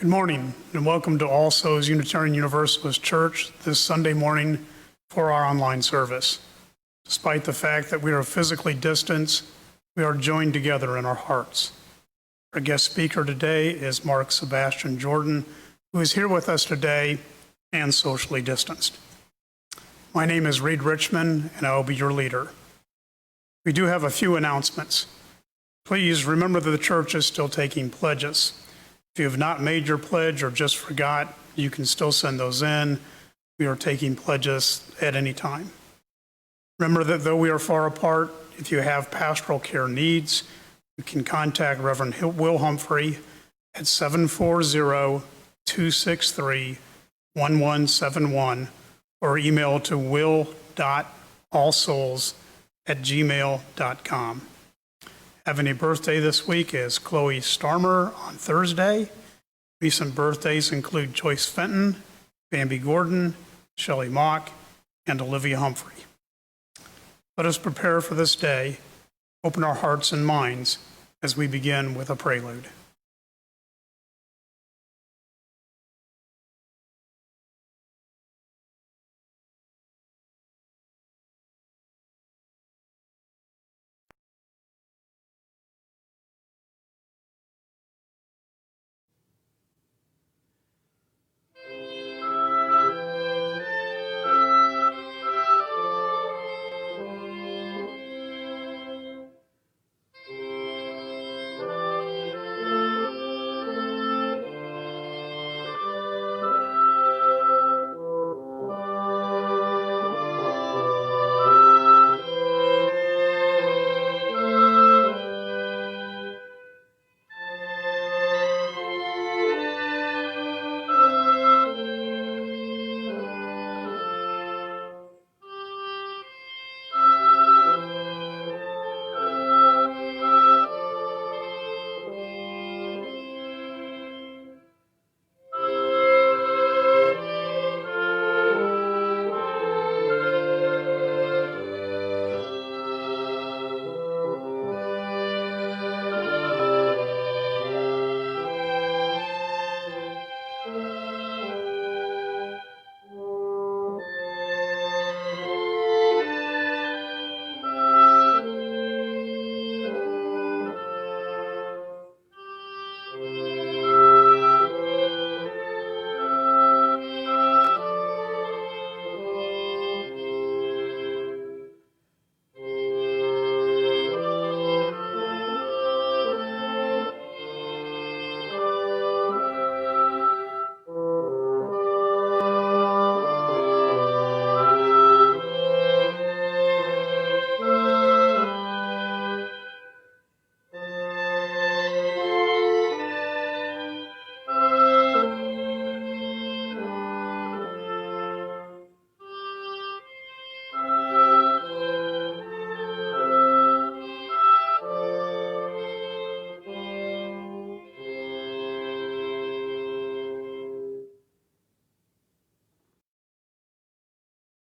Good morning and welcome to All Souls Unitarian Universalist Church this Sunday morning for our online service. Despite the fact that we are physically distant, we are joined together in our hearts. Our guest speaker today is Mark Sebastian Jordan, who is here with us today and socially distanced. My name is Reed Richmond and I will be your leader. We do have a few announcements. Please remember that the church is still taking pledges. If you have not made your pledge or just forgot, you can still send those in. We are taking pledges at any time. Remember that though we are far apart, if you have pastoral care needs, you can contact Reverend Will Humphrey at 740-263-1171 or email to will.allsouls@gmail.com. Having a birthday this week is Chloe Starmer on Thursday. Recent birthdays include Joyce Fenton, Bambi Gordon, Shelley Mock, and Olivia Humphrey. Let us prepare for this day, open our hearts and minds as we begin with a prelude.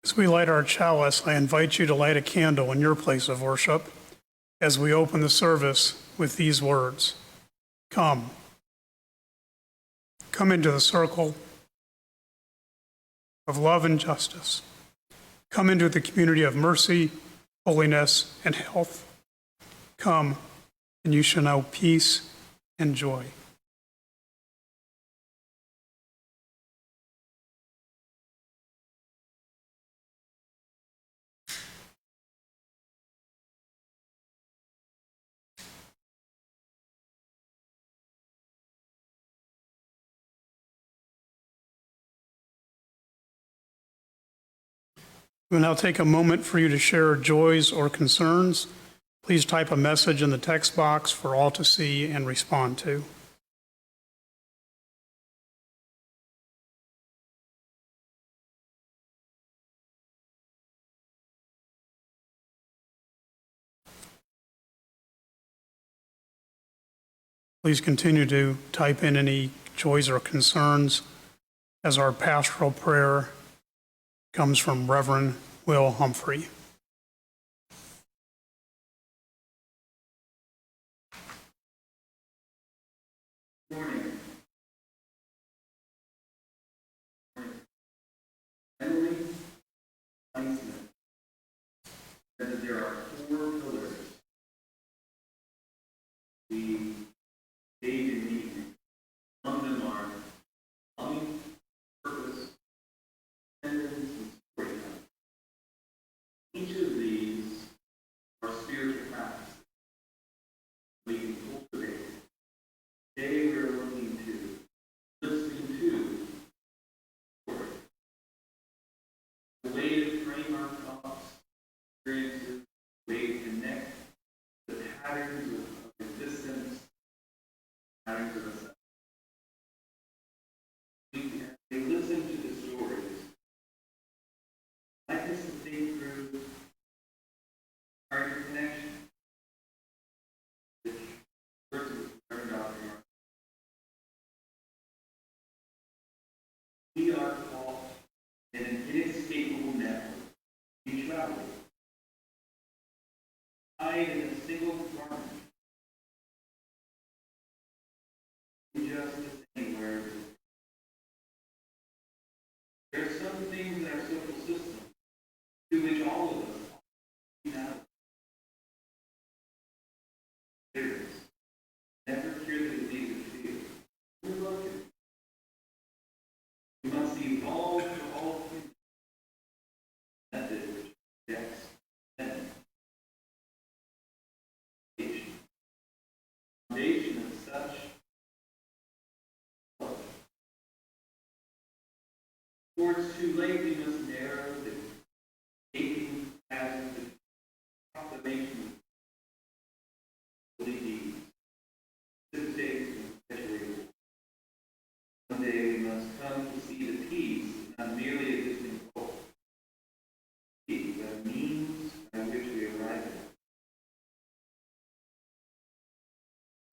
As we light our chalice, I invite you to light a candle in your place of worship as we open the service with these words. Come. Come into the circle of love and justice. Come into the community of mercy, holiness, and health. Come, and you shall know peace and joy. We'll now take a moment for you to share joys or concerns. Please type a message in the text box for all to see and respond to. Please continue to type in any joys or concerns as our pastoral prayer comes from Reverend Will Humphrey. there are four pillars we gave in meeting. Among them are longing, purpose, attendance, and storytelling. Each of these are spiritual practices we can cultivate. Today we are looking to listening to story. The way to frame our thoughts, experiences, the way to connect the patterns of existence, patterns of ourselves. We listen to the stories. I like us to think through our connection, which verses learned out from our. We are called in an inescapable network, mutuality. Tied in a single garment, injustice anywhere. There are some things in our social system to which all of us now there is. Never cure the disease of fear. We're looking. We must evolve to all things. Method which rejects sin. Foundation of such love. Before it's too late, we must narrow the gaping chasm of proclamation of holy deeds. This day is perpetuated. One day we must come to see the peace, not merely a distant goal, but a means by which we arrive at.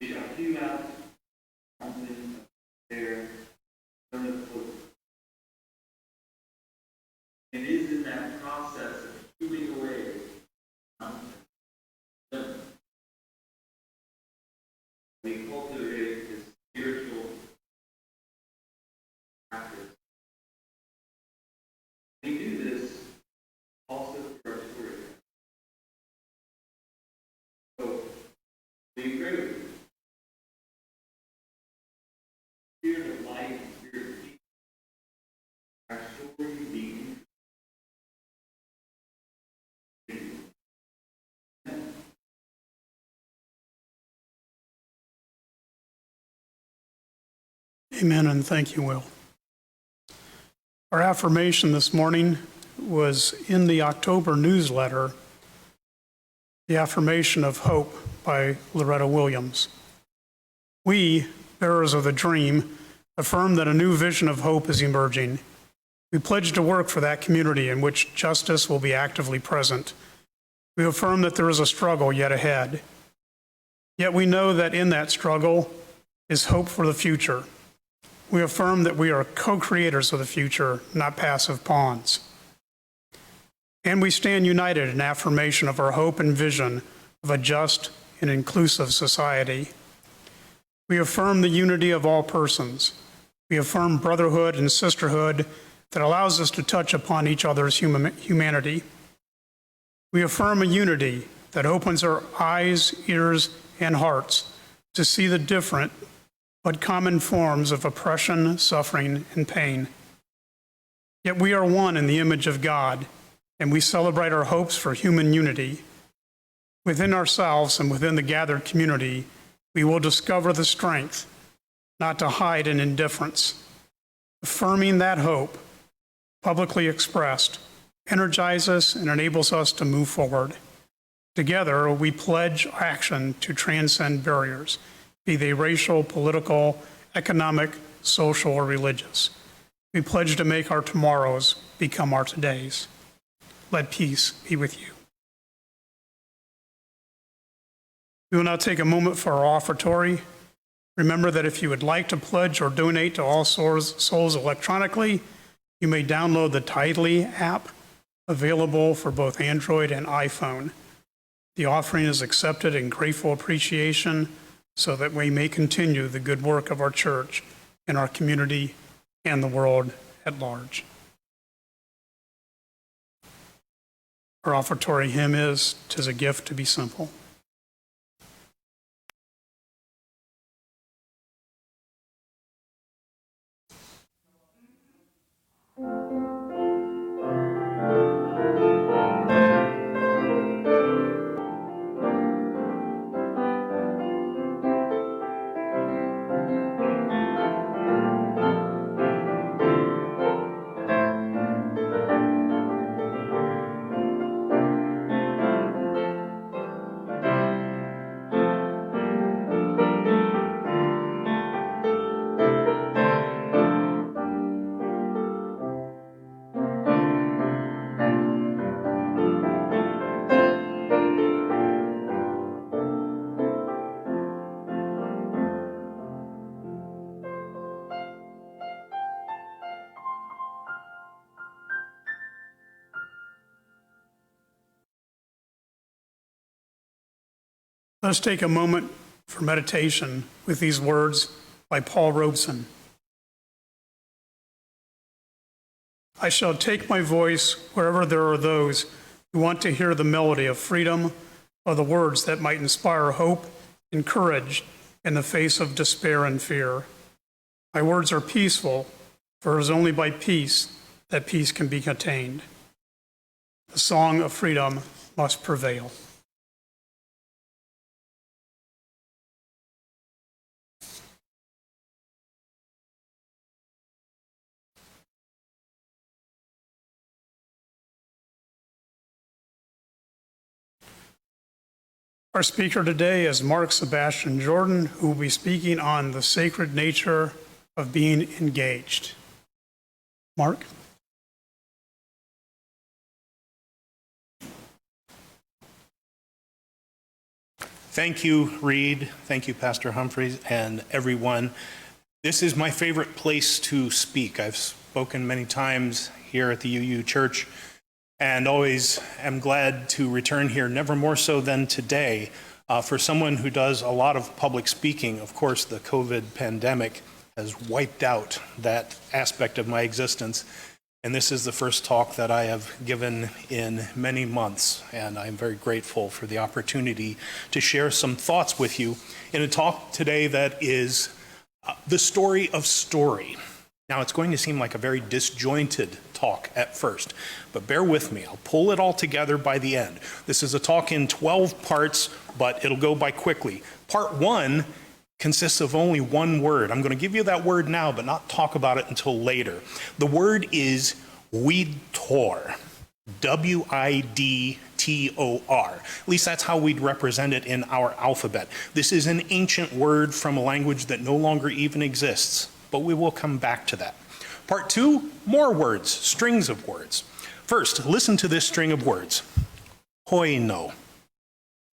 We shall hew out mountains of despair, turn of hope. It is in that process of hewing away mountains we cultivate this spiritual practice. We do this also through our story. So we pray with you. Spirit of light and spirit of peace. Our story being Amen, and thank you, Will. Our affirmation this morning was in the October newsletter, The Affirmation of Hope by Loretta Williams. We, bearers of the dream, affirm that a new vision of hope is emerging. We pledge to work for that community in which justice will be actively present. We affirm that there is a struggle yet ahead. Yet we know that in that struggle is hope for the future. We affirm that we are co-creators of the future, not passive pawns. And we stand united in affirmation of our hope and vision of a just and inclusive society. We affirm the unity of all persons. We affirm brotherhood and sisterhood that allows us to touch upon each other's humanity. We affirm a unity that opens our eyes, ears, and hearts to see the different but common forms of oppression, suffering, and pain. Yet we are one in the image of God, and we celebrate our hopes for human unity. Within ourselves and within the gathered community, we will discover the strength not to hide in indifference. Affirming that hope, publicly expressed, energizes us and enables us to move forward. Together, we pledge action to transcend barriers, be they racial, political, economic, social, or religious. We pledge to make our tomorrows become our todays. Let peace be with you. We will now take a moment for our offertory. Remember that if you would like to pledge or donate to All Souls electronically, you may download the Tidely app, available for both Android and iPhone. The offering is accepted in grateful appreciation so that we may continue the good work of our church in our community and the world at large. Our offertory hymn is, "'Tis a Gift to be Simple." Let's take a moment for meditation with these words by Paul Robeson. "I shall take my voice wherever there are those who want to hear the melody of freedom or the words that might inspire hope and courage in the face of despair and fear. My words are peaceful, for it is only by peace that peace can be attained. The song of freedom must prevail." Our speaker today is Mark Sebastian Jordan, who will be speaking on the sacred nature of being engaged. Mark? Thank you, Reed. Thank you, Pastor Humphreys, and everyone. This is my favorite place to speak. I've spoken many times here at the UU Church, and always am glad to return here, never more so than today. For someone who does a lot of public speaking, of course, the COVID pandemic has wiped out that aspect of my existence. And this is the first talk that I have given in many months, and I'm very grateful for the opportunity to share some thoughts with you in a talk today that is the story of story. Now, it's going to seem like a very disjointed talk at first, but bear with me. I'll pull it all together by the end. This is a talk in 12 parts, but it'll go by quickly. Part 1 consists of only one word. I'm going to give you that word now, but not talk about it until later. The word is widtor, W-I-D-T-O-R. At least that's how we'd represent it in our alphabet. This is an ancient word from a language that no longer even exists, but we will come back to that. Part 2, more words, strings of words. First, listen to this string of words. Hoino,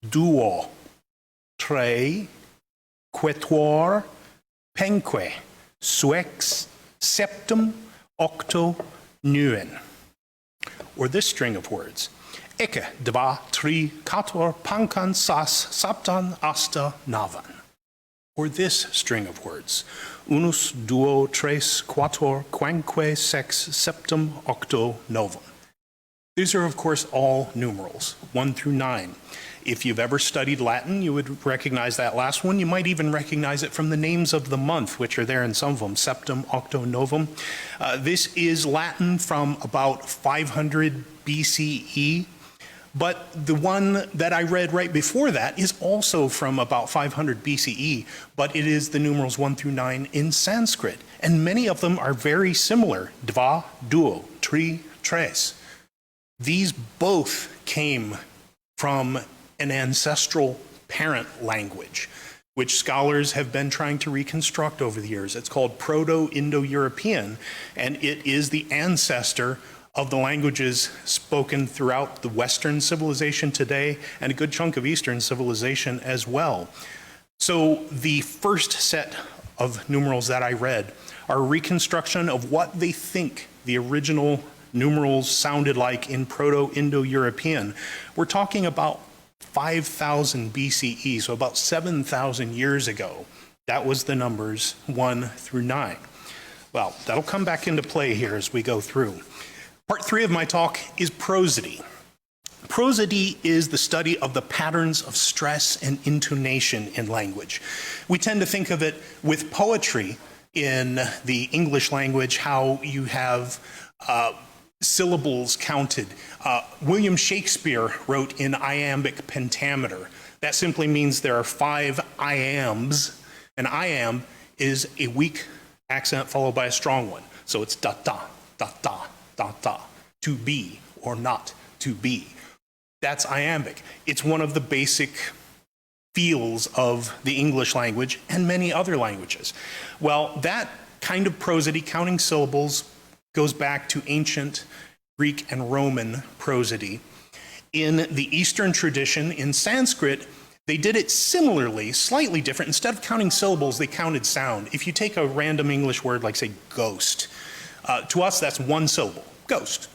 duo, tre, quatuor, penque, suex, septum, octo, neun. Or this string of words. Eke, dva, tri, quator, pancan, sas, saptan, asta, navan. Or this string of words. Unus, duo, tres, quator, quinque, sex, septum, octo, novum. These are, of course, all numerals, 1 through 9. If you've ever studied Latin, you would recognize that last one. You might even recognize it from the names of the month, which are there in some of them, septum, octo, novum. This is Latin from about 500 BCE. But the one that I read right before that is also from about 500 BCE, but it is the numerals 1 through 9 in Sanskrit. And many of them are very similar. Dva, duo, tri, tres. These both came from an ancestral parent language, which scholars have been trying to reconstruct over the years. It's called Proto-Indo-European, and it is the ancestor of the languages spoken throughout the Western civilization today and a good chunk of Eastern civilization as well. So the first set of numerals that I read are a reconstruction of what they think the original numerals sounded like in Proto-Indo-European. We're talking about 5,000 BCE, so about 7,000 years ago. That was the numbers 1 through 9. Well, that'll come back into play here as we go through. Part 3 of my talk is prosody. prosody is the study of the patterns of stress and intonation in language. We tend to think of it with poetry in the English language, how you have syllables counted. William Shakespeare wrote in iambic pentameter. That simply means there are 5 iambs. An iamb is a weak accent followed by a strong one. So it's da da, da da, da da, to be or not to be. That's iambic. It's one of the basic feels of the English language and many other languages. Well, that kind of prosody, counting syllables, goes back to ancient Greek and Roman prosody. In the Eastern tradition, in Sanskrit, they did it similarly, slightly different. Instead of counting syllables, they counted sound. If you take a random English word like, say, ghost, to us that's one syllable, ghost.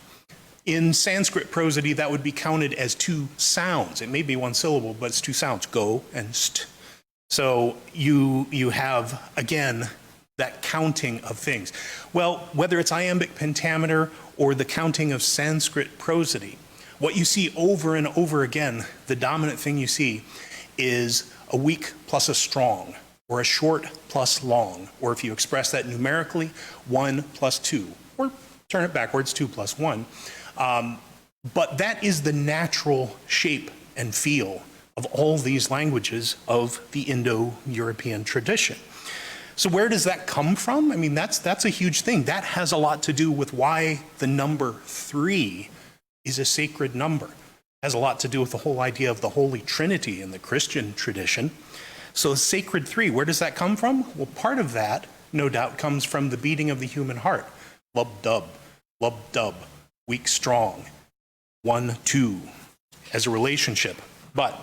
In Sanskrit prosody, that would be counted as 2 sounds. It may be 1 syllable, but it's 2 sounds, go and st. So you have, again, that counting of things. Well, whether it's iambic pentameter or the counting of Sanskrit prosody, what you see over and over again, the dominant thing you see is a weak plus a strong, or a short plus long, or if you express that numerically, 1 plus 2, or turn it backwards, 2 plus 1. But that is the natural shape and feel of all these languages of the Indo-European tradition. So where does that come from? I mean, that's a huge thing. That has a lot to do with why the number 3 is a sacred number. It has a lot to do with the whole idea of the Holy Trinity in the Christian tradition. So sacred 3, where does that come from? Well, part of that, no doubt, comes from the beating of the human heart. Lub-dub, weak, strong, 1, 2, as a relationship. But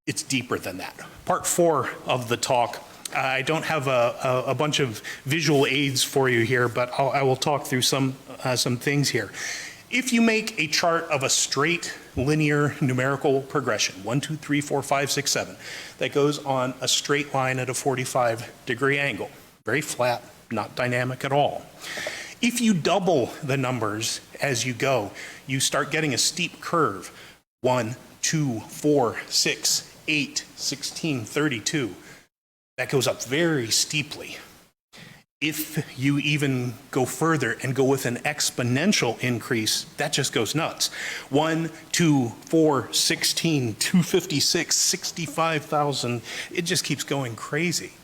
it's deeper than that. Part 4 of the talk, I don't have a bunch of visual aids for you here, but I will talk through some things here. If you make a chart of a straight linear numerical progression, 1, 2, 3, 4, 5, 6, 7, that goes on a straight line at a 45-degree angle, very flat, not dynamic at all. If you double the numbers as you go, you start getting a steep curve, 1, 2, 4, 6, 8, 16, 32. That goes up very steeply. If you even go further and go with an exponential increase, that just goes nuts. 1, 2, 4, 16, 256, 65,000. It just keeps going crazy.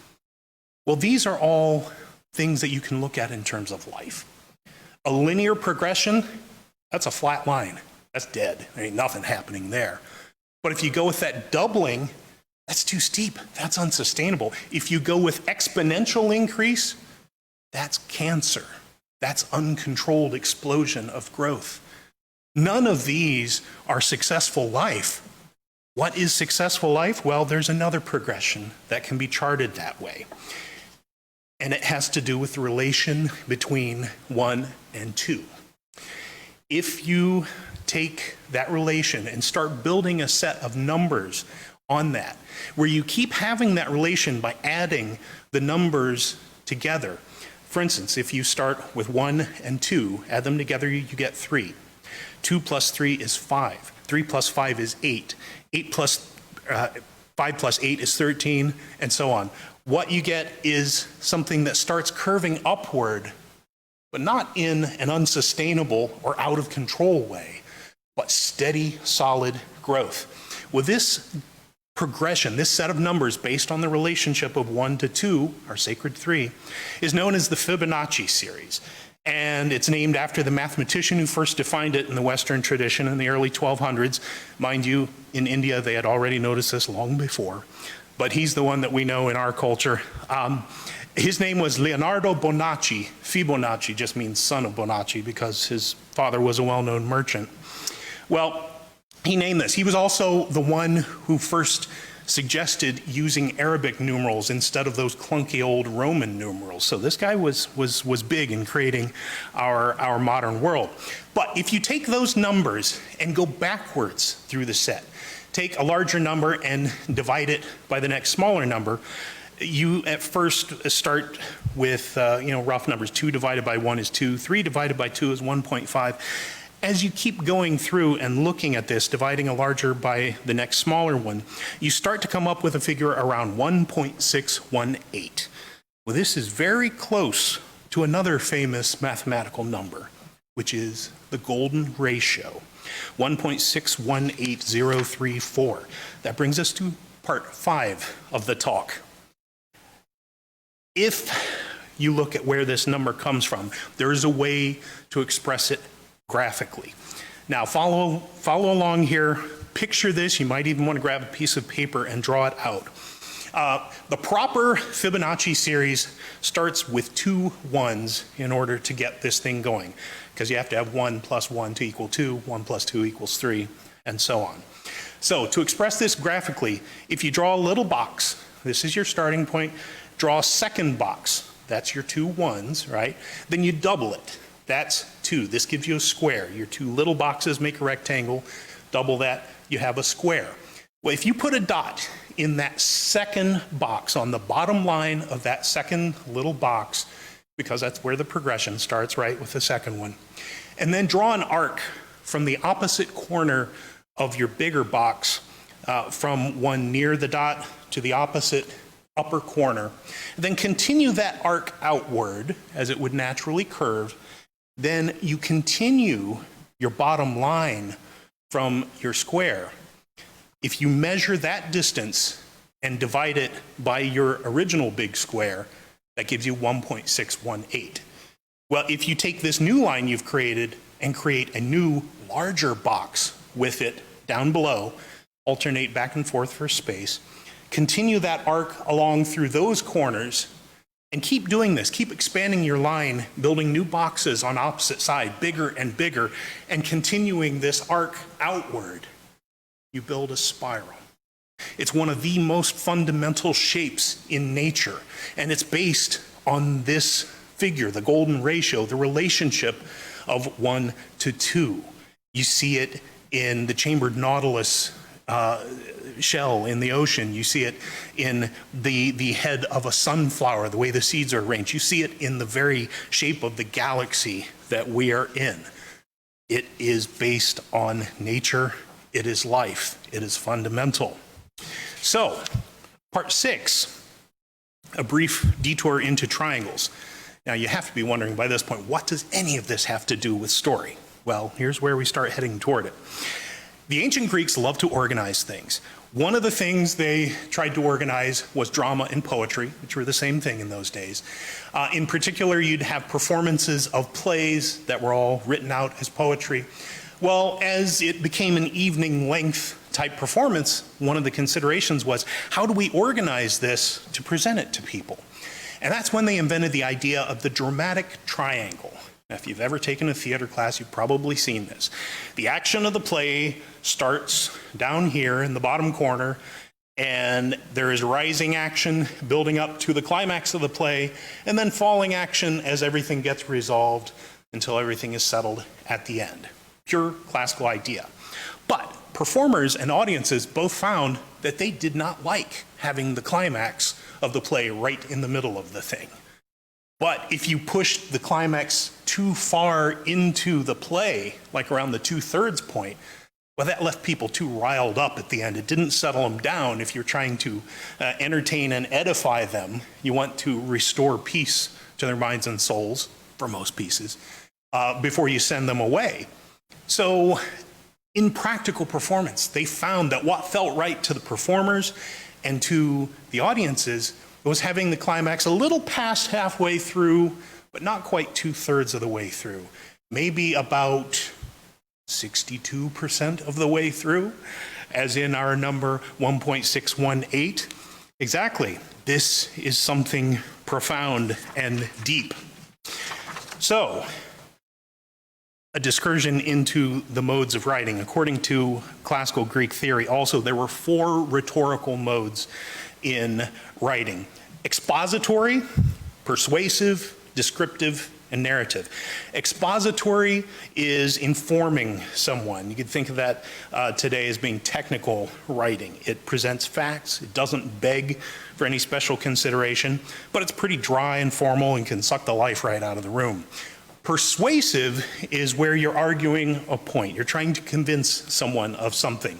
Well, these are all things that you can look at in terms of life. A linear progression, that's a flat line. That's dead. There ain't nothing happening there. But if you go with that doubling, that's too steep. That's unsustainable. If you go with exponential increase, that's cancer. That's uncontrolled explosion of growth. None of these are successful life. What is successful life? Well, there's another progression that can be charted that way. And it has to do with the relation between 1 and 2. If you take that relation and start building a set of numbers on that, where you keep having that relation by adding the numbers together. For instance, if you start with 1 and 2, add them together, you get 3. 2 plus 3 is 5. 3 plus 5 is 8. 5 plus 8 is 13, and so on. What you get is something that starts curving upward, but not in an unsustainable or out of control way, but steady, solid growth. With this progression, this set of numbers based on the relationship of 1 to 2, our sacred 3, is known as the Fibonacci series. And it's named after the mathematician who first defined it in the Western tradition in the early 1200s. Mind you, in India, they had already noticed this long before, but he's the one that we know in our culture. His name was Leonardo Bonacci. Fibonacci just means son of Bonacci because his father was a well-known merchant. Well, he named this. He was also the one who first suggested using Arabic numerals instead of those clunky old Roman numerals. So this guy was big in creating our modern world. But if you take those numbers and go backwards through the set, take a larger number and divide it by the next smaller number, you at first start with rough numbers. 2 divided by 1 is 2. 3 divided by 2 is 1.5. as you keep going through and looking at this, dividing a larger by the next smaller one, you start to come up with a figure around 1.618. Well, this is very close to another famous mathematical number, which is the golden ratio, 1.618034. That brings us to part 5 of the talk. If you look at where this number comes from, there is a way to express it graphically. Now, follow along here. Picture this. You might even want to grab a piece of paper and draw it out. The proper Fibonacci series starts with 2 1s in order to get this thing going, because you have to have 1 plus 1 to equal 2, 1 plus 2 equals 3, and so on. So to express this graphically, if you draw a little box, this is your starting point, draw a second box. That's your 2 1s, right? Then you double it. That's 2. This gives you a square. Your 2 little boxes make a rectangle. Double that, you have a square. Well, if you put a dot in that second box, on the bottom line of that second little box, because that's where the progression starts, right, with the second one, and then draw an arc from the opposite corner of your bigger box, from one near the dot to the opposite upper corner, then continue that arc outward as it would naturally curve. Then you continue your bottom line from your square. If you measure that distance and divide it by your original big square, that gives you 1.618. Well, if you take this new line you've created and create a new larger box with it down below, alternate back and forth for space, continue that arc along through those corners, and keep doing this. Keep expanding your line, building new boxes on opposite side, bigger and bigger, and continuing this arc outward. You build a spiral. It's one of the most fundamental shapes in nature, and it's based on this figure, the golden ratio, the relationship of 1 to 2. You see it in the chambered nautilus shell in the ocean. You see it in the head of a sunflower, the way the seeds are arranged. You see it in the very shape of the galaxy that we are in. It is based on nature. It is life. It is fundamental. So, part 6, a brief detour into triangles. Now, you have to be wondering by this point, what does any of this have to do with story? Well, here's where we start heading toward it. The ancient Greeks loved to organize things. One of the things they tried to organize was drama and poetry, which were the same thing in those days. In particular, you'd have performances of plays that were all written out as poetry. Well, as it became an evening length type performance, one of the considerations was, how do we organize this to present it to people? And that's when they invented the idea of the dramatic triangle. Now, if you've ever taken a theater class, you've probably seen this. The action of the play starts down here in the bottom corner, and there is rising action building up to the climax of the play, and then falling action as everything gets resolved until everything is settled at the end. Pure classical idea. But performers and audiences both found that they did not like having the climax of the play right in the middle of the thing. But if you pushed the climax too far into the play, like around the 2/3 point, well, that left people too riled up at the end. It didn't settle them down. If you're trying to entertain and edify them, you want to restore peace to their minds and souls, for most pieces, before you send them away. So in practical performance, they found that what felt right to the performers and to the audiences was having the climax a little past halfway through, but not quite 2/3 of the way through. Maybe about 62% of the way through, as in our number 1.618. Exactly. This is something profound and deep. So, a discursion into the modes of writing. According to classical Greek theory, also, there were 4 rhetorical modes in writing: expository, persuasive, descriptive, and narrative. Expository is informing someone. You could think of that today as being technical writing. It presents facts. It doesn't beg for any special consideration, but it's pretty dry and formal and can suck the life right out of the room. Persuasive is where you're arguing a point. You're trying to convince someone of something.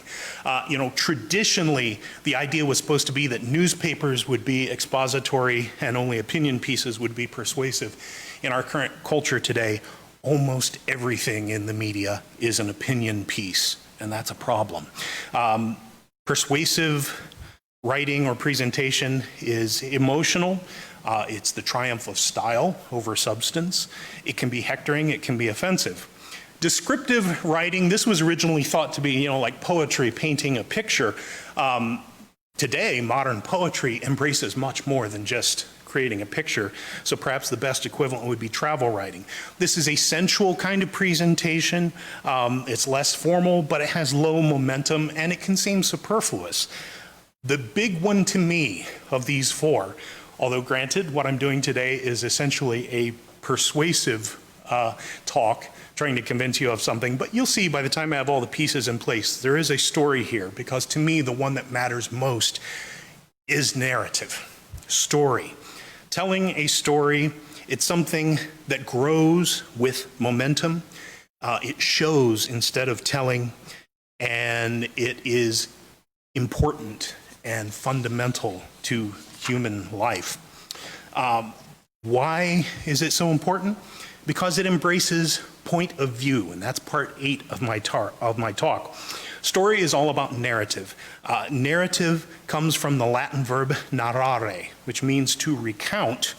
Traditionally, the idea was supposed to be that newspapers would be expository and only opinion pieces would be persuasive. In our current culture today, almost everything in the media is an opinion piece, and that's a problem. Persuasive writing or presentation is emotional. It's the triumph of style over substance. It can be hectoring, it can be offensive. Descriptive writing, this was originally thought to be, like poetry, painting a picture. Today, modern poetry embraces much more than just creating a picture, so perhaps the best equivalent would be travel writing. This is a sensual kind of presentation. It's less formal, but it has low momentum, and it can seem superfluous. The big one to me of these four, although granted, what I'm doing today is essentially a persuasive talk, trying to convince you of something, but you'll see by the time I have all the pieces in place, there is a story here, because to me, the one that matters most is narrative, story. Telling a story, it's something that grows with momentum. It shows instead of telling, and it is important and fundamental to human life. Why is it so important? Because it embraces point of view, and that's part 8 of my talk. Story is all about narrative. Narrative comes from the Latin verb narrare, which means to recount,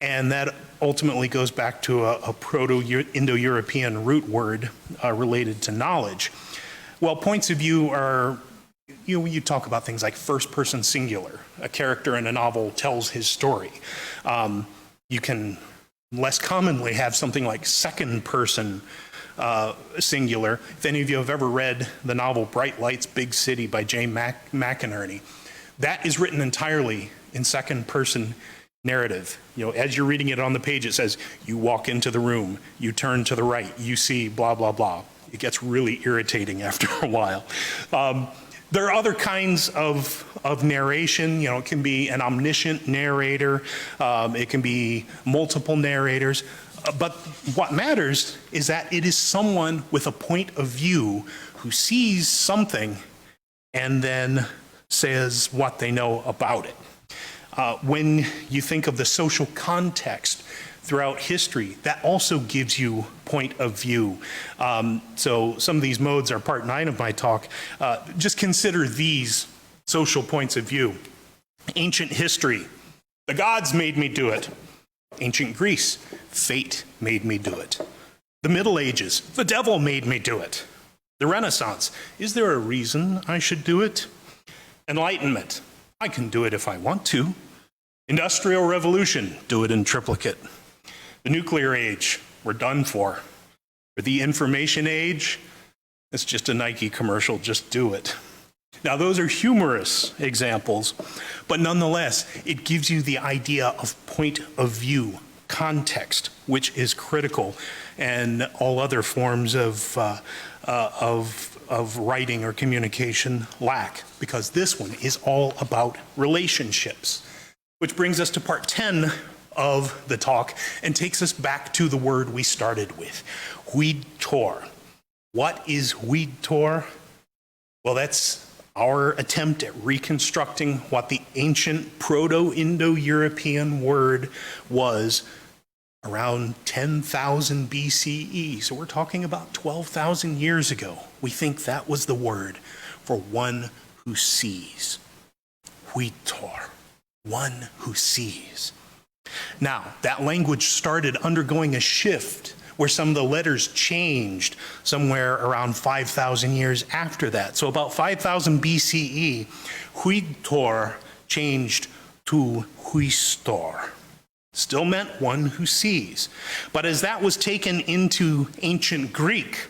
and that ultimately goes back to a Proto-Indo-European root word related to knowledge. Well, points of view are, you talk about things like first-person singular. A character in a novel tells his story. You can less commonly have something like second-person singular. If any of you have ever read the novel Bright Lights, Big City by Jane McInerney, that is written entirely in second-person narrative. As you're reading it on the page, it says, you walk into the room, you turn to the right, you see blah, blah, blah. It gets really irritating after a while. There are other kinds of narration. It can be an omniscient narrator. It can be multiple narrators. But what matters is that it is someone with a point of view who sees something and then says what they know about it. When you think of the social context throughout history, that also gives you point of view. So some of these modes are part 9 of my talk. Just consider these social points of view. Ancient history, the gods made me do it. Ancient Greece, fate made me do it. The Middle Ages, the devil made me do it. The Renaissance, is there a reason I should do it? Enlightenment, I can do it if I want to. Industrial Revolution, do it in triplicate. The nuclear age, we're done for. For the information age, it's just a Nike commercial, just do it. Now, those are humorous examples, but nonetheless, it gives you the idea of point of view, context, which is critical, and all other forms of writing or communication lack, because this one is all about relationships. Which brings us to part 10 of the talk and takes us back to the word we started with, huidtor. What is huidtor? Well, that's our attempt at reconstructing what the ancient Proto-Indo-European word was around 10,000 BCE. So we're talking about 12,000 years ago. We think that was the word for one who sees. Huidtor, one who sees. Now, that language started undergoing a shift where some of the letters changed somewhere around 5,000 years after that. So about 5,000 BCE, huidtor changed to huistor. Still meant one who sees. But as that was taken into ancient Greek,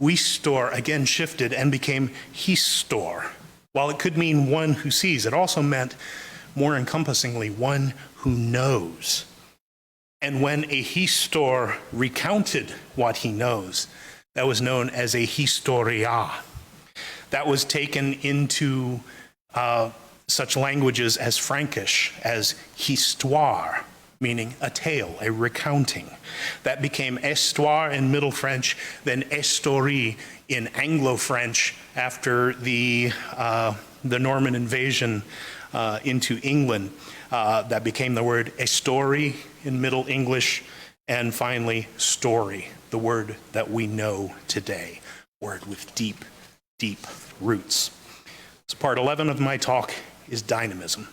huistor again shifted and became histor. While it could mean one who sees, it also meant, more encompassingly, one who knows. And when a histor recounted what he knows, that was known as a historia. That was taken into such languages as Frankish, as histoire, meaning a tale, a recounting. That became histoire in Middle French, then histoire in Anglo-French after the Norman invasion into England. That became the word estory in Middle English, and finally story, the word that we know today, word with deep, deep roots. So part 11 of my talk is dynamism.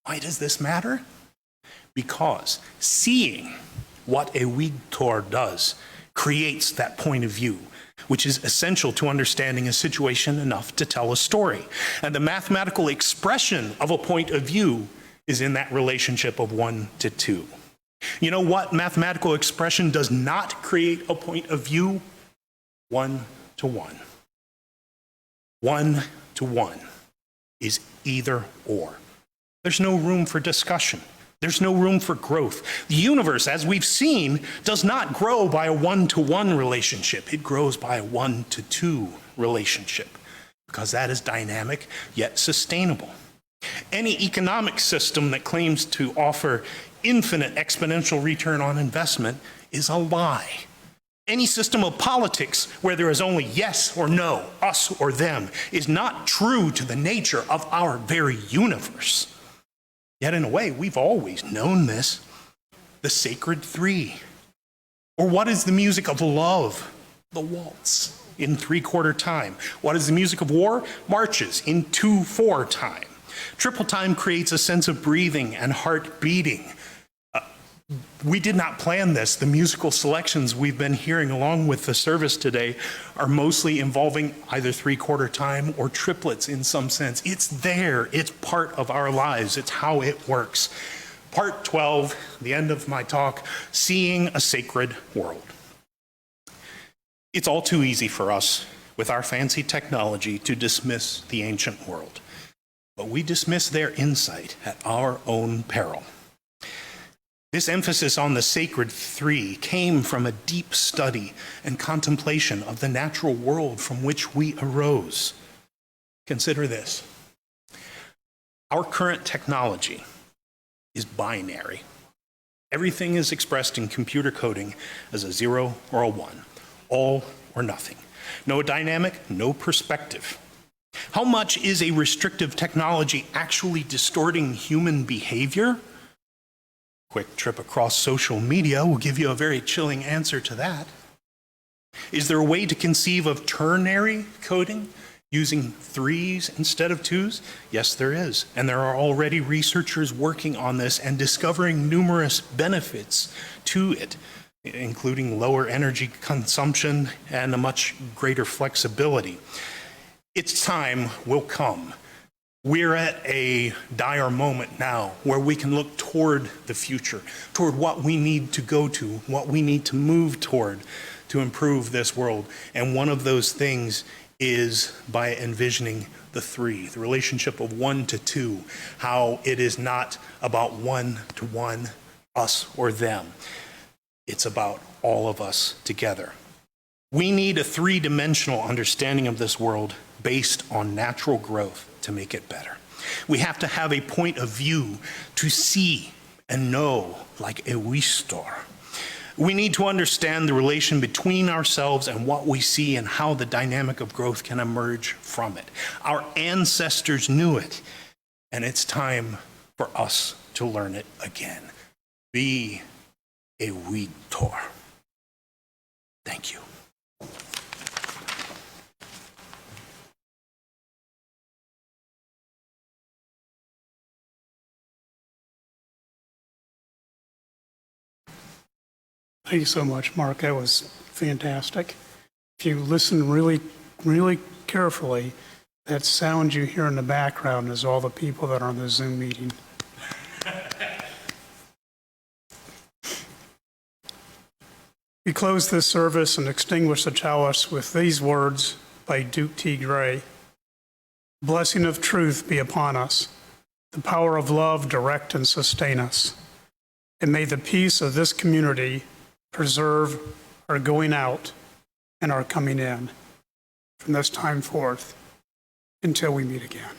Why does this matter? Because seeing what a weedtor does creates that point of view, which is essential to understanding a situation enough to tell a story. And the mathematical expression of a point of view is in that relationship of 1 to 2. You know what mathematical expression does not create a point of view? 1 to 1. 1 to 1 is either or. There's no room for discussion. There's no room for growth. The universe, as we've seen, does not grow by a 1-to-1 relationship. It grows by a 1-to-2 relationship, because that is dynamic yet sustainable. Any economic system that claims to offer infinite exponential return on investment is a lie. Any system of politics where there is only yes or no, us or them, is not true to the nature of our very universe. Yet in a way, we've always known this. The sacred three. Or what is the music of love? The waltz in 3/4 time. What is the music of war? Marches in 2/4 time. Triple time creates a sense of breathing and heart beating. We did not plan this. The musical selections we've been hearing along with the service today are mostly involving either 3/4 time or triplets in some sense. It's there. It's part of our lives. It's how it works. Part 12, the end of my talk, seeing a sacred world. It's all too easy for us with our fancy technology to dismiss the ancient world. But we dismiss their insight at our own peril. This emphasis on the sacred three came from a deep study and contemplation of the natural world from which we arose. Consider this. Our current technology is binary. Everything is expressed in computer coding as a 0 or a 1, all or nothing. No dynamic, no perspective. How much is a restrictive technology actually distorting human behavior? Quick trip across social media will give you a very chilling answer to that. Is there a way to conceive of ternary coding using 3s instead of 2s? Yes, there is. And there are already researchers working on this and discovering numerous benefits to it, including lower energy consumption and a much greater flexibility. Its time will come. We're at a dire moment now where we can look toward the future, toward what we need to go to, what we need to move toward to improve this world. And one of those things is by envisioning the three, the relationship of 1 to 2, how it is not about 1 to 1, us or them. It's about all of us together. We need a 3-dimensional understanding of this world based on natural growth to make it better. We have to have a point of view to see and know like a weedtor. We need to understand the relation between ourselves and what we see and how the dynamic of growth can emerge from it. Our ancestors knew it, and it's time for us to learn it again. Be a weedtor. Thank you. Thank you so much, Mark. That was fantastic. If you listen really, really carefully, that sound you hear in the background is all the people that are on the Zoom meeting. We close this service and extinguish the chalice with these words by Duke T. Gray. Blessing of truth be upon us. The power of love direct and sustain us. And may the peace of this community preserve our going out and our coming in from this time forth until we meet again.